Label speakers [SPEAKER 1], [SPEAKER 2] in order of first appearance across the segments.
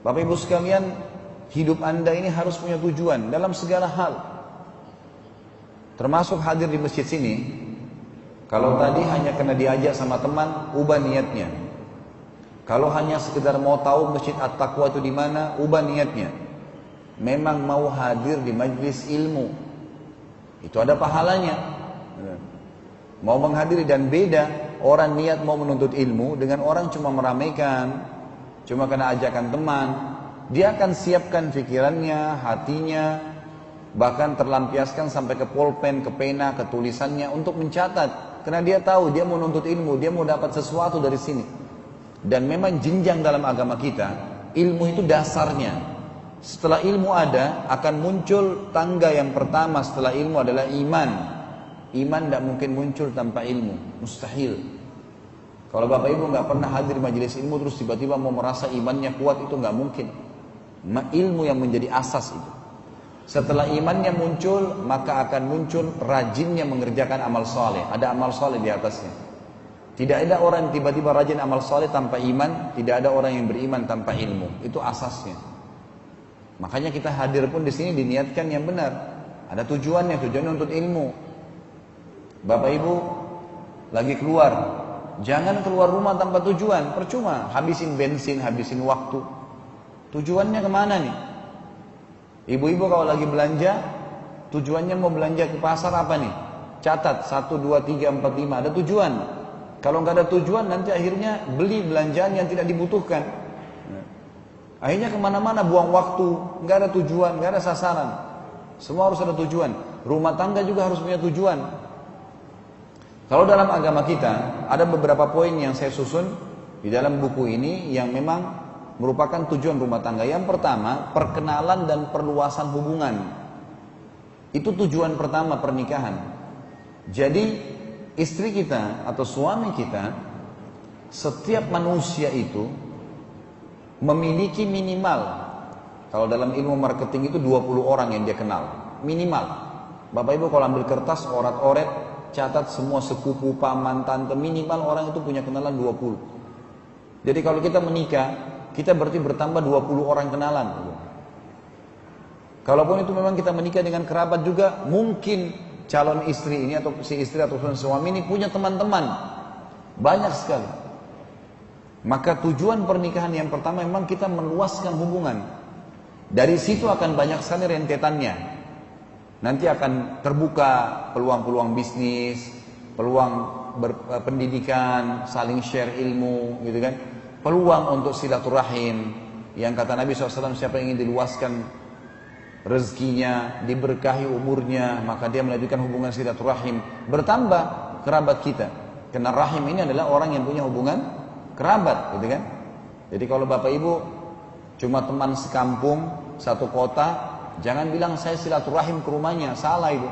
[SPEAKER 1] Bapak Ibu sekalian, hidup Anda ini harus punya tujuan dalam segala hal. Termasuk hadir di masjid sini. Kalau tadi hanya karena diajak sama teman, ubah niatnya. Kalau hanya sekedar mau tahu Masjid At-Taqwa itu di mana, ubah niatnya. Memang mau hadir di majlis ilmu, itu ada pahalanya. Mau menghadiri, dan beda orang niat mau menuntut ilmu dengan orang cuma meramaikan, cuma karena ajakan teman. Dia akan siapkan pikirannya, hatinya, bahkan terlampiaskan sampai ke pulpen, ke pena, ke tulisannya untuk mencatat. Karena dia tahu dia mau nuntut ilmu, dia mau dapat sesuatu dari sini. Dan memang jenjang dalam agama kita, ilmu itu dasarnya. Setelah ilmu ada, akan muncul tangga yang pertama setelah ilmu adalah iman. Iman tidak mungkin muncul tanpa ilmu, mustahil. Kalau Bapak Ibu nggak pernah hadir majelis ilmu terus tiba-tiba mau merasa imannya kuat, itu nggak mungkin. Ilmu yang menjadi asas itu. Setelah imannya muncul, maka akan muncul rajinnya mengerjakan amal soleh. Ada amal soleh di atasnya. Tidak ada orang yang tiba-tiba rajin amal soleh tanpa iman. Tidak ada orang yang beriman tanpa ilmu. Itu asasnya. Makanya kita hadir pun di sini diniatkan yang benar. Ada tujuannya untuk ilmu. Bapak Ibu lagi keluar, jangan keluar rumah tanpa tujuan. Percuma, habisin bensin, habisin waktu. Tujuannya kemana nih? Ibu-ibu kalau lagi belanja, tujuannya mau belanja ke pasar apa nih? Catat, 1, 2, 3, 4, 5, ada tujuan. Kalau nggak ada tujuan, nanti akhirnya beli belanjaan yang tidak dibutuhkan. Akhirnya kemana-mana buang waktu, nggak ada tujuan, nggak ada sasaran. Semua harus ada tujuan. Rumah tangga juga harus punya tujuan. Kalau dalam agama kita, ada beberapa poin yang saya susun di dalam buku ini yang memang merupakan tujuan rumah tangga. Yang pertama, perkenalan dan perluasan hubungan. Itu tujuan pertama pernikahan. Jadi istri kita atau suami kita, setiap manusia itu memiliki minimal, kalau dalam ilmu marketing itu 20 orang yang dia kenal. Minimal. Bapak Ibu kalau ambil kertas, orat-oret, catat semua sepupu, paman, tante, minimal orang itu punya kenalan 20. Jadi kalau kita menikah, kita berarti bertambah 20 orang kenalan. Kalaupun itu memang kita menikah dengan kerabat juga, mungkin calon istri ini atau si istri atau suami ini punya teman-teman. Banyak sekali. Maka tujuan pernikahan yang pertama memang kita meluaskan hubungan. Dari situ akan banyak sekali rentetannya. Nanti akan terbuka peluang-peluang bisnis, peluang pendidikan, saling share ilmu, gitu kan. Peluang untuk silaturahim, yang kata Nabi SAW, siapa yang ingin diluaskan rezekinya, diberkahi umurnya, maka dia melanjutkan hubungan silaturahim. Bertambah kerabat kita, karena rahim ini adalah orang yang punya hubungan kerabat, gitu kan. Jadi kalau Bapak Ibu cuma teman sekampung, satu kota, jangan bilang saya silaturahim ke rumahnya, salah itu.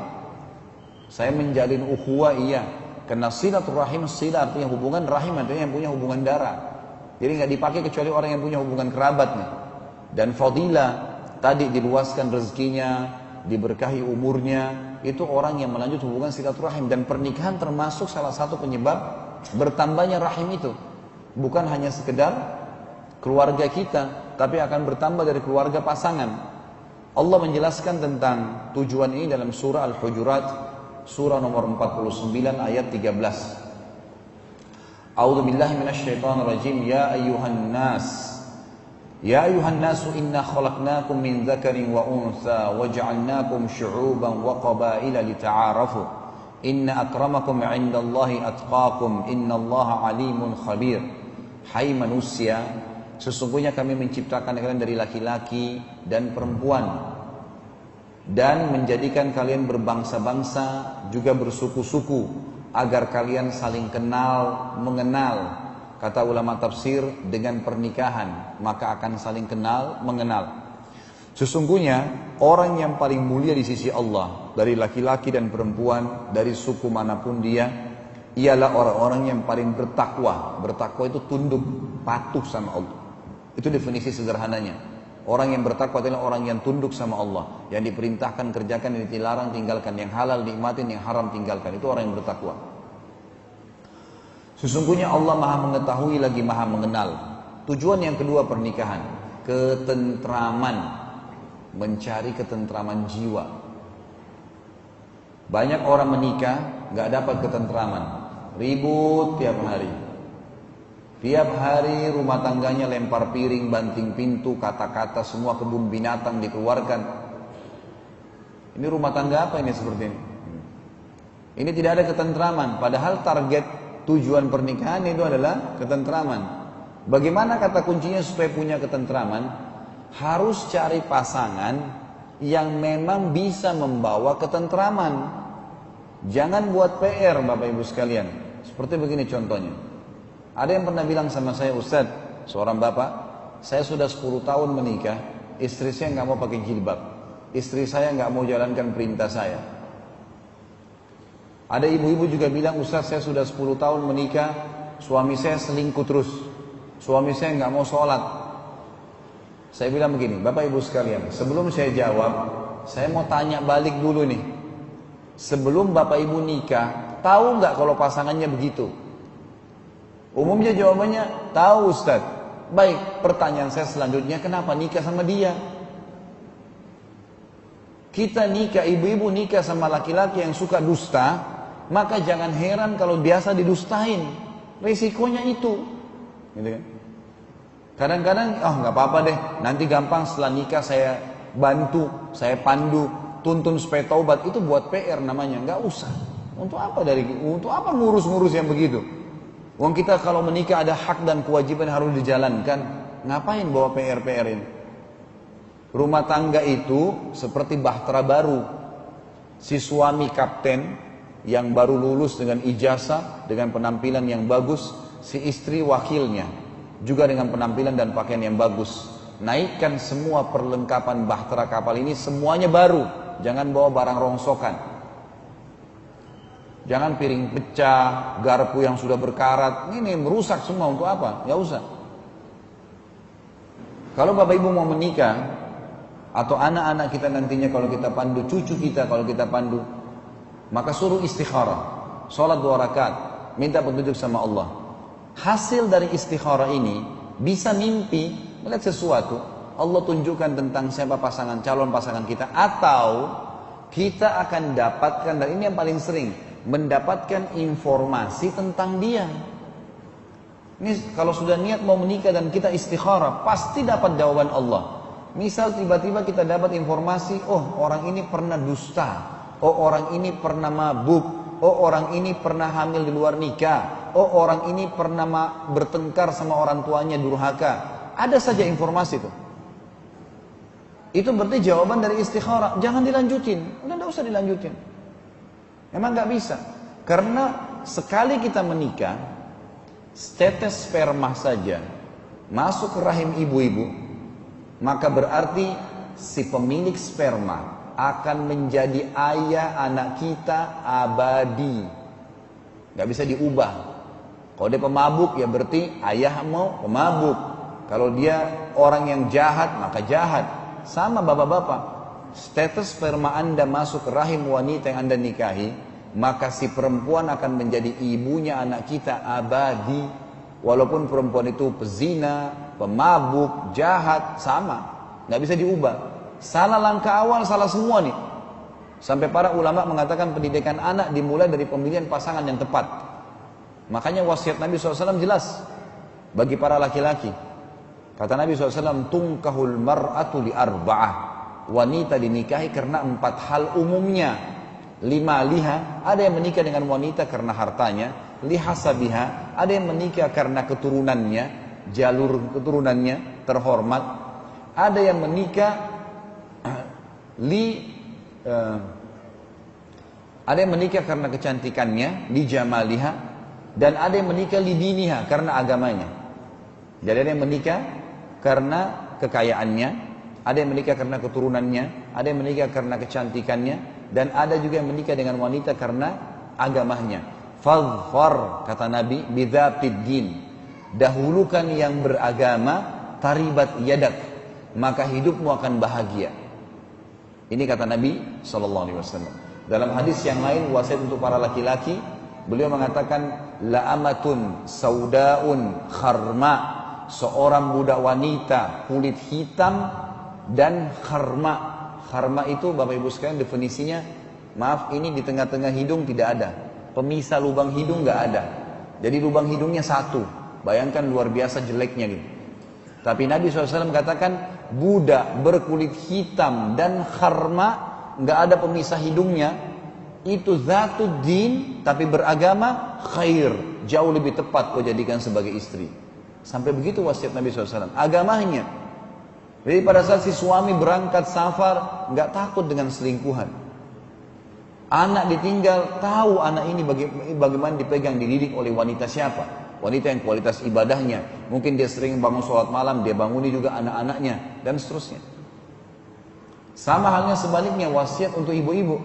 [SPEAKER 1] Saya menjalin ukhuwah, iya, karena silaturahim, sila artinya hubungan, rahim artinya yang punya hubungan darah. Jadi nggak dipakai kecuali orang yang punya hubungan kerabatnya. Dan fadilah tadi diluaskan rezekinya, diberkahi umurnya, itu orang yang melanjut hubungan silaturahim. Dan pernikahan termasuk salah satu penyebab bertambahnya rahim itu. Bukan hanya sekedar keluarga kita, tapi akan bertambah dari keluarga pasangan. Allah menjelaskan tentang tujuan ini dalam surah Al-Hujurat, surah nomor 49 ayat 13. A'udzu billahi minasyaitonir rajim. Ya ayyuhan nas inna khalaqnakum min dzakarin wa untha waja'alnakum syu'uban wa qabaila lita'arafu. Inna akramakum 'indallahi atqakum. Innallaha 'alimun khabir. Hai manusia, sesungguhnya kami menciptakan kalian dari laki-laki dan perempuan dan menjadikan kalian berbangsa-bangsa juga bersuku-suku agar kalian saling kenal, mengenal. Kata ulama tafsir, dengan pernikahan maka akan saling kenal, mengenal. Sesungguhnya orang yang paling mulia di sisi Allah dari laki-laki dan perempuan, dari suku manapun dia, ialah orang-orang yang paling bertakwa. Bertakwa itu tunduk, patuh sama Allah. Itu definisi sederhananya. Orang yang bertakwa adalah orang yang tunduk sama Allah. Yang diperintahkan kerjakan, yang dilarang tinggalkan, yang halal nikmatin, yang haram tinggalkan. Itu orang yang bertakwa. Sesungguhnya Allah maha mengetahui lagi maha mengenal. Tujuan yang kedua pernikahan. ketentraman, mencari ketentraman jiwa. Banyak orang menikah nggak dapat ketentraman, ribut tiap hari. Tiap hari rumah tangganya lempar piring, banting pintu, kata-kata, semua kebun binatang dikeluarkan. Ini rumah tangga apa ini seperti ini? Ini tidak ada ketentraman, padahal target tujuan pernikahan itu adalah ketentraman. Bagaimana kata kuncinya supaya punya ketentraman? Harus cari pasangan yang memang bisa membawa ketentraman. Jangan buat PR Bapak Ibu sekalian. Seperti begini contohnya. Ada yang pernah bilang sama saya, Ustaz, seorang bapak, saya sudah 10 tahun menikah, istri saya nggak mau pakai jilbab, istri saya nggak mau jalankan perintah saya. Ada ibu-ibu juga bilang, Ustaz, saya sudah 10 tahun menikah, suami saya selingkuh terus, suami saya nggak mau sholat. Saya bilang begini, Bapak Ibu sekalian, sebelum saya jawab, saya mau tanya balik dulu nih. Sebelum Bapak Ibu nikah, tahu nggak kalau pasangannya begitu? Umumnya jawabannya, tahu Ustaz. Baik, pertanyaan saya selanjutnya, kenapa nikah sama dia? Kita nikah, ibu-ibu nikah sama laki-laki yang suka dusta, maka jangan heran kalau biasa didustain. Risikonya itu. Gitu kan? Kadang-kadang, nggak apa-apa deh, nanti gampang setelah nikah saya bantu, saya pandu, tuntun supaya taubat. Itu buat PR namanya, nggak usah. Untuk apa ngurus-ngurus yang begitu? Uang kita kalau menikah ada hak dan kewajiban harus dijalankan. Ngapain bawa PR-PR ini? Rumah tangga itu seperti bahtera baru. Si suami kapten yang baru lulus dengan ijazah, dengan penampilan yang bagus. Si istri wakilnya, juga dengan penampilan dan pakaian yang bagus. Naikkan semua perlengkapan bahtera kapal ini, semuanya baru. Jangan bawa barang rongsokan. Jangan piring pecah, garpu yang sudah berkarat. Ini merusak semua, untuk apa? Ya usah. Kalau Bapak Ibu mau menikah, atau anak-anak kita nantinya kalau kita pandu, cucu kita kalau kita pandu, maka suruh istikharah. Sholat 2 rakaat, minta petunjuk sama Allah. Hasil dari istikharah ini, bisa mimpi, melihat sesuatu, Allah tunjukkan tentang siapa pasangan, calon pasangan kita, atau kita akan dapatkan, dan ini yang paling sering, mendapatkan informasi tentang dia. Ini kalau sudah niat mau menikah dan kita istikharah, pasti dapat jawaban Allah. Misal tiba-tiba kita dapat informasi, oh orang ini pernah dusta, oh orang ini pernah mabuk, oh orang ini pernah hamil di luar nikah, oh orang ini pernah bertengkar sama orang tuanya, durhaka. Ada saja informasi itu. Itu berarti jawaban dari istikharah. Jangan dilanjutin, udah tidak usah dilanjutin. Memang nggak bisa, karena sekali kita menikah, setetes sperma saja masuk ke rahim ibu-ibu, maka berarti si pemilik sperma akan menjadi ayah anak kita abadi, nggak bisa diubah. Kalau dia pemabuk, ya berarti ayah mau pemabuk. Kalau dia orang yang jahat, maka jahat. Sama bapak-bapak. Status sperma Anda masuk ke rahim wanita yang Anda nikahi, maka si perempuan akan menjadi ibunya anak kita abadi. Walaupun perempuan itu pezina, pemabuk, jahat, sama, nggak bisa diubah. Salah langkah awal, salah semua nih. Sampai para ulama mengatakan pendidikan anak dimulai dari pemilihan pasangan yang tepat. Makanya wasiat Nabi SAW jelas bagi para laki-laki. Kata Nabi SAW, tungkahul mar'atu li arba'ah. Wanita dinikahi karena 4 hal umumnya. 5 liha, ada yang menikah dengan wanita karena hartanya. Lihasabiha, ada yang menikah karena keturunannya, jalur keturunannya terhormat. Ada yang menikah ada yang menikah karena kecantikannya, li jamaliha, dan ada yang menikah li diniha, karena agamanya. Jadi ada yang menikah karena kekayaannya, ada yang menikah karena keturunannya, ada yang menikah karena kecantikannya, dan ada juga yang menikah dengan wanita karena agamanya. Fadhfar, kata Nabi, bidzatid din. Dahulukan yang beragama, taribat yadak, maka hidupmu akan bahagia. Ini kata Nabi SAW. Dalam hadis yang lain, wasiat untuk para laki-laki, beliau mengatakan, la amatun saudaun kharma seorang budak wanita kulit hitam dan kharma. Kharma itu Bapak Ibu sekalian definisinya, maaf ini di tengah-tengah hidung tidak ada. Pemisah lubang hidung nggak ada. Jadi lubang hidungnya satu. Bayangkan luar biasa jeleknya gitu. Tapi Nabi SAW katakan budak berkulit hitam dan kharma, nggak ada pemisah hidungnya, itu zatud din, tapi beragama khair, jauh lebih tepat kau jadikan sebagai istri. Sampai begitu wasiat Nabi SAW. Agamanya. Jadi pada saat si suami berangkat safar, nggak takut dengan selingkuhan. Anak ditinggal, tahu anak ini bagaimana dipegang, dididik oleh wanita siapa. Wanita yang kualitas ibadahnya. Mungkin dia sering bangun sholat malam, dia banguni juga anak-anaknya, dan seterusnya. Sama halnya sebaliknya wasiat untuk ibu-ibu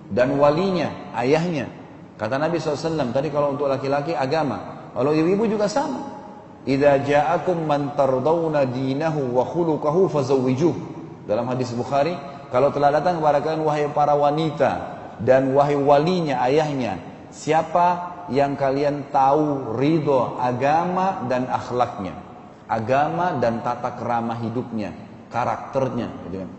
[SPEAKER 1] dan walinya, ayahnya. Kata Nabi SAW, tadi kalau untuk laki-laki agama, kalau ibu-ibu juga sama. Idza ja'akum man tardawna dinahu wa khuluquhu fazawwijuh. Dalam hadis Bukhari, kalau telah datang kepada kalian wahai para wanita dan wahai walinya, ayahnya, siapa yang kalian tahu ridho agama dan akhlaknya, agama dan tata kerama hidupnya, karakternya, gitu kan.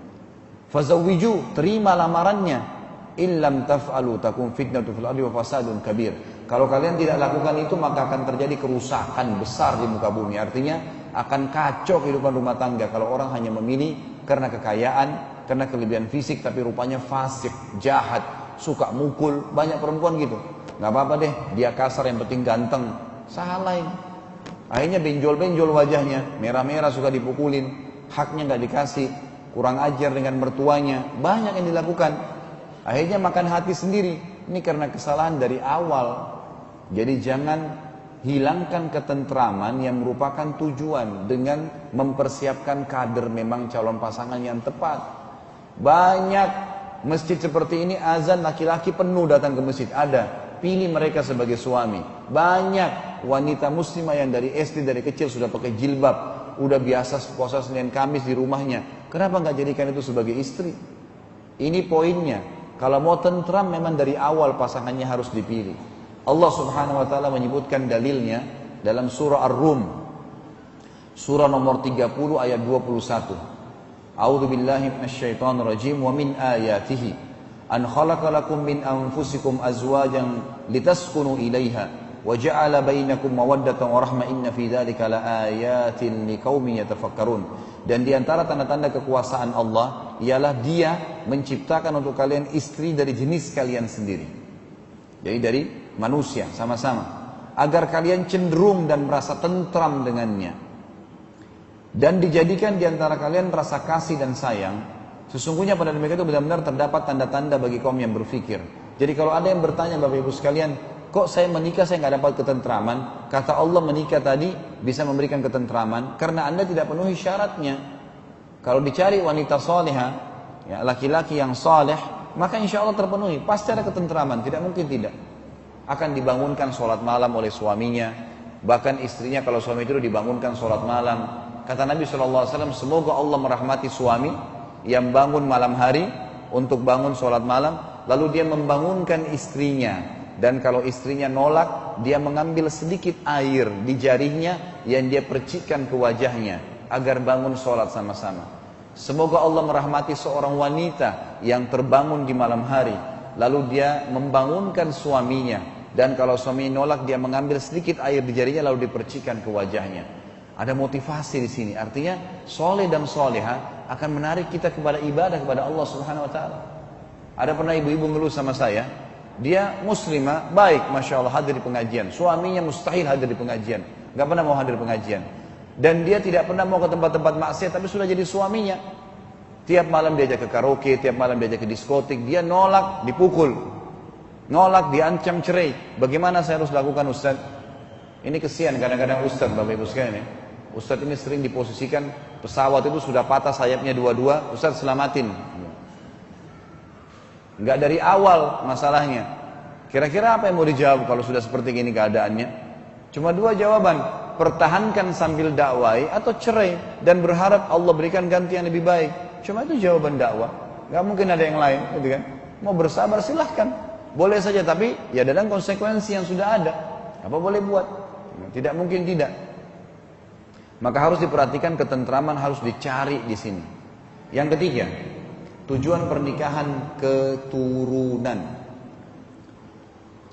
[SPEAKER 1] Fazawwiju, terima lamarannya. Illam taf'alu takun fitnatu fil ardi wa fasadun kabir. Kalau kalian tidak lakukan itu, maka akan terjadi kerusakan besar di muka bumi. Artinya akan kacau kehidupan rumah tangga kalau orang hanya memilih karena kekayaan, karena kelebihan fisik, tapi rupanya fasik, jahat, suka mukul. Banyak perempuan gitu. Gak apa-apa deh, dia kasar yang penting ganteng. Salah ini. Akhirnya benjol-benjol wajahnya, merah-merah, suka dipukulin, haknya gak dikasih, kurang ajar dengan mertuanya. Banyak yang dilakukan. Akhirnya makan hati sendiri. Ini karena kesalahan dari awal. Jadi jangan hilangkan ketentraman yang merupakan tujuan dengan mempersiapkan kader memang calon pasangan yang tepat. Banyak masjid seperti ini azan laki-laki penuh datang ke masjid. Ada. Pilih mereka sebagai suami. Banyak wanita muslimah yang dari SD dari kecil sudah pakai jilbab, udah biasa puasa Senin Kamis di rumahnya. Kenapa nggak jadikan itu sebagai istri? Ini poinnya. Kalau mau tentram memang dari awal pasangannya harus dipilih. Allah Subhanahu wa taala menyebutkan dalilnya dalam surah Ar-Rum. Surah nomor 30 ayat 21. A'udzu billahi minasyaitonir rajim wa min ayatihi an khalaqalakum min anfusikum azwajan litaskunu ilaiha wa ja'ala bainakum mawaddatan wa rahmah inna fi dzalika laayatin liqaumin yatafakkarun. Dan di antara tanda-tanda kekuasaan Allah ialah Dia menciptakan untuk kalian istri dari jenis kalian sendiri. Jadi dari manusia sama-sama, agar kalian cenderung dan merasa tentram dengannya. Dan dijadikan di antara kalian rasa kasih dan sayang. Sesungguhnya pada demikian itu benar-benar terdapat tanda-tanda bagi kaum yang berfikir. Jadi kalau ada yang bertanya Bapak Ibu sekalian, kok saya menikah saya nggak dapat ketentraman? Kata Allah, menikah tadi bisa memberikan ketentraman karena Anda tidak penuhi syaratnya. Kalau dicari wanita salihah, ya, laki-laki yang saleh, maka insya Allah terpenuhi. Pasti ada ketentraman, tidak mungkin tidak. Akan dibangunkan sholat malam oleh suaminya, bahkan istrinya kalau suami itu dibangunkan sholat malam. Kata Nabi SAW, semoga Allah merahmati suami yang bangun malam hari untuk bangun sholat malam, lalu dia membangunkan istrinya. Dan kalau istrinya nolak, dia mengambil sedikit air di jarinya yang dia percikkan ke wajahnya agar bangun sholat sama-sama. Semoga Allah merahmati seorang wanita yang terbangun di malam hari, lalu dia membangunkan suaminya. Dan kalau suami nolak, dia mengambil sedikit air di jarinya lalu dipercikkan ke wajahnya. Ada motivasi di sini. Artinya soleh dan soleha akan menarik kita kepada ibadah kepada Allah Subhanahu Wa Taala. Ada pernah ibu-ibu ngeluh sama saya. Dia muslimah, baik, masya Allah hadir di pengajian. Suaminya mustahil hadir di pengajian, nggak pernah mau hadir pengajian. Dan dia tidak pernah mau ke tempat-tempat maksiat, tapi sudah jadi suaminya. Tiap malam diajak ke karaoke, tiap malam diajak ke diskotik. Dia nolak, dipukul, nolak, diancam cerai. Bagaimana saya harus lakukan, Ustaz? Ini kesian kadang-kadang Ustaz, Bapak Ibu sekalian ya. Ustaz ini sering diposisikan pesawat itu sudah patah sayapnya dua-dua, Ustaz selamatin. Enggak dari awal masalahnya. Kira-kira apa yang mau dijawab kalau sudah seperti ini keadaannya? Cuma dua jawaban, pertahankan sambil dakwai atau cerai dan berharap Allah berikan ganti yang lebih baik. Cuma itu jawaban dakwah. Enggak mungkin ada yang lain, gitu kan? Mau bersabar silahkan, boleh saja, tapi ya dalam konsekuensi yang sudah ada. Apa boleh buat? Tidak mungkin tidak. Maka harus diperhatikan, ketentraman harus dicari di sini. Yang ketiga, tujuan pernikahan keturunan.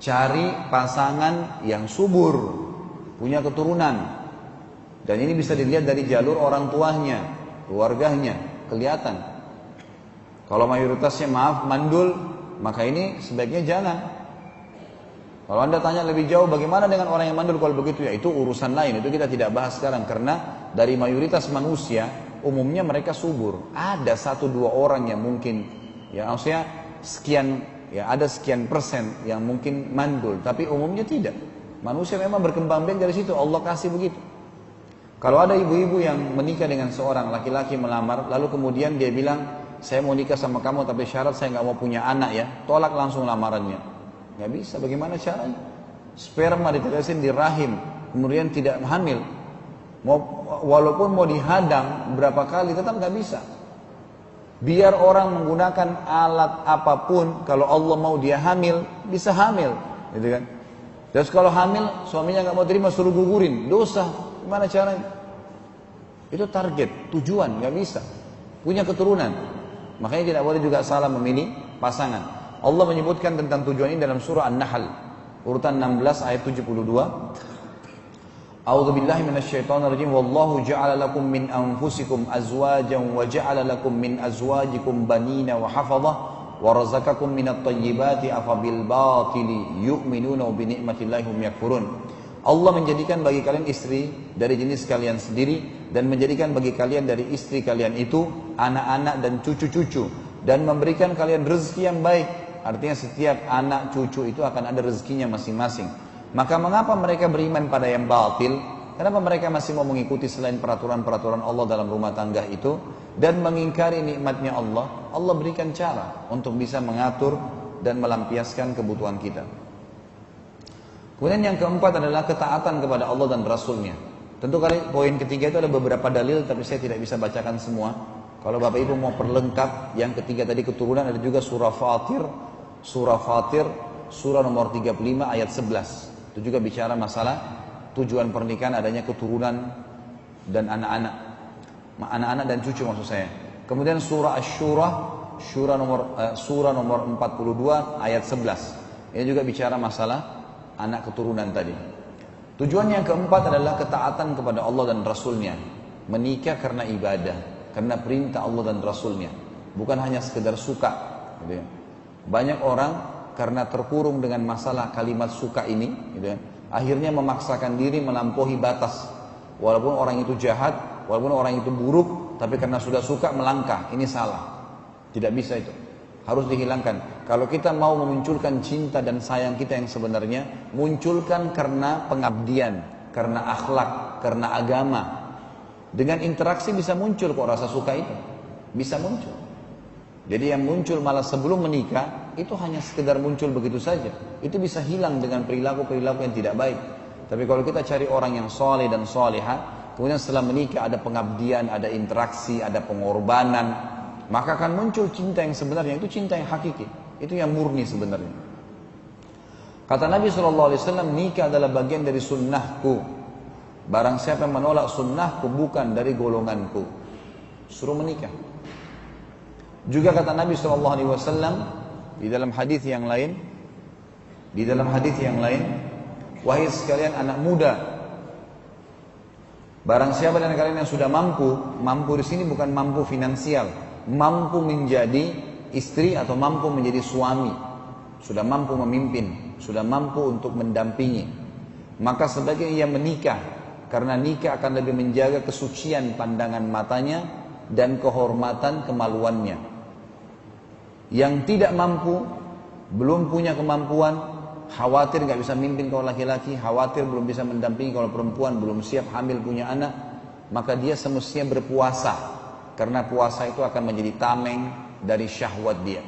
[SPEAKER 1] Cari pasangan yang subur, punya keturunan. Dan ini bisa dilihat dari jalur orang tuanya, keluarganya, kelihatan. Kalau mayoritasnya maaf mandul, maka ini sebaiknya jangan. Kalau Anda tanya lebih jauh bagaimana dengan orang yang mandul kalau begitu, ya itu urusan lain, itu kita tidak bahas sekarang. Karena dari mayoritas manusia umumnya mereka subur. Ada 1-2 orang yang mungkin, ya maksudnya sekian, ya ada sekian persen yang mungkin mandul, tapi umumnya tidak. Manusia memang berkembang biak dari situ, Allah kasih begitu. Kalau ada ibu-ibu yang menikah dengan seorang laki-laki melamar, lalu kemudian dia bilang, saya mau nikah sama kamu tapi syarat saya nggak mau punya anak ya, tolak langsung lamarannya. Nggak bisa, bagaimana caranya? Sperma ditetesin di rahim, kemudian tidak hamil. Walaupun mau dihadang berapa kali, tetap nggak bisa. Biar orang menggunakan alat apapun, kalau Allah mau dia hamil, bisa hamil, gitu kan? Terus kalau hamil, suaminya nggak mau terima, suruh gugurin, dosa. Gimana caranya? Itu target, tujuan, nggak bisa. Punya keturunan. Makanya tidak boleh juga salah memilih pasangan. Allah menyebutkan tentang tujuan ini dalam surah An-Nahl, urutan 16 ayat 72. A'udzubillahi minasyaitonirrajim. Wallahu ja'ala lakum min anfusikum azwajan wa ja'ala lakum min azwajikum banina wa hafadhah wa razaqakum minat thayyibati afabil batili yu'minuna bi ni'matillahi hum yakfurun. Allah menjadikan bagi kalian istri dari jenis kalian sendiri dan menjadikan bagi kalian dari istri kalian itu anak-anak dan cucu-cucu dan memberikan kalian rezeki yang baik. Artinya setiap anak cucu itu akan ada rezekinya masing-masing. Maka mengapa mereka beriman pada yang batil? Kenapa mereka masih mau mengikuti selain peraturan-peraturan Allah dalam rumah tangga itu dan mengingkari nikmatnya Allah? Allah berikan cara untuk bisa mengatur dan melampiaskan kebutuhan kita. Kemudian yang keempat adalah ketaatan kepada Allah dan Rasulnya. Tentu kali poin ketiga itu ada beberapa dalil, tapi saya tidak bisa bacakan semua. Kalau Bapak Ibu mau perlengkap, yang ketiga tadi keturunan, ada juga surah Fatir, surah nomor 35 ayat 11. Itu juga bicara masalah tujuan pernikahan adanya keturunan dan anak-anak dan cucu maksud saya. Kemudian surah Asy-Syura, surah nomor 42 ayat 11. Ini juga bicara masalah anak keturunan tadi. Tujuan yang keempat adalah ketaatan kepada Allah dan Rasulnya. Menikah karena ibadah, karena perintah Allah dan Rasulnya, bukan hanya sekedar suka, gitu ya. Banyak orang karena terkurung dengan masalah kalimat suka ini, gitu ya, akhirnya memaksakan diri melampaui batas. Walaupun orang itu jahat, walaupun orang itu buruk, tapi karena sudah suka melangkah. Ini salah. Tidak bisa itu. Harus dihilangkan. Kalau kita mau memunculkan cinta dan sayang kita yang sebenarnya, munculkan karena pengabdian, karena akhlak, karena agama. Dengan interaksi bisa muncul kok rasa suka itu. Bisa muncul. Jadi yang muncul malah sebelum menikah, itu hanya sekedar muncul begitu saja. Itu bisa hilang dengan perilaku-perilaku yang tidak baik. Tapi kalau kita cari orang yang soleh dan soleha, kemudian setelah menikah ada pengabdian, ada interaksi, ada pengorbanan, maka akan muncul cinta yang sebenarnya. Itu cinta yang hakiki. Itu yang murni sebenarnya. Kata Nabi SAW, nikah adalah bagian dari sunnahku. Barang siapa yang menolak sunnahku, bukan dari golonganku. Suruh menikah. Juga kata Nabi SAW di dalam hadis yang lain, wahai sekalian anak muda, barang siapa dari kalian yang sudah mampu di sini bukan mampu finansial, mampu menjadi istri atau mampu menjadi suami, sudah mampu memimpin, sudah mampu untuk mendampingi, maka sebaiknya ia menikah, karena nikah akan lebih menjaga kesucian pandangan matanya dan kehormatan kemaluannya. Yang tidak mampu, belum punya kemampuan, khawatir gak bisa mimpin kalau laki-laki, khawatir belum bisa mendampingi kalau perempuan, belum siap hamil punya anak, maka dia semestinya berpuasa. Karena puasa itu akan menjadi tameng dari syahwat dia.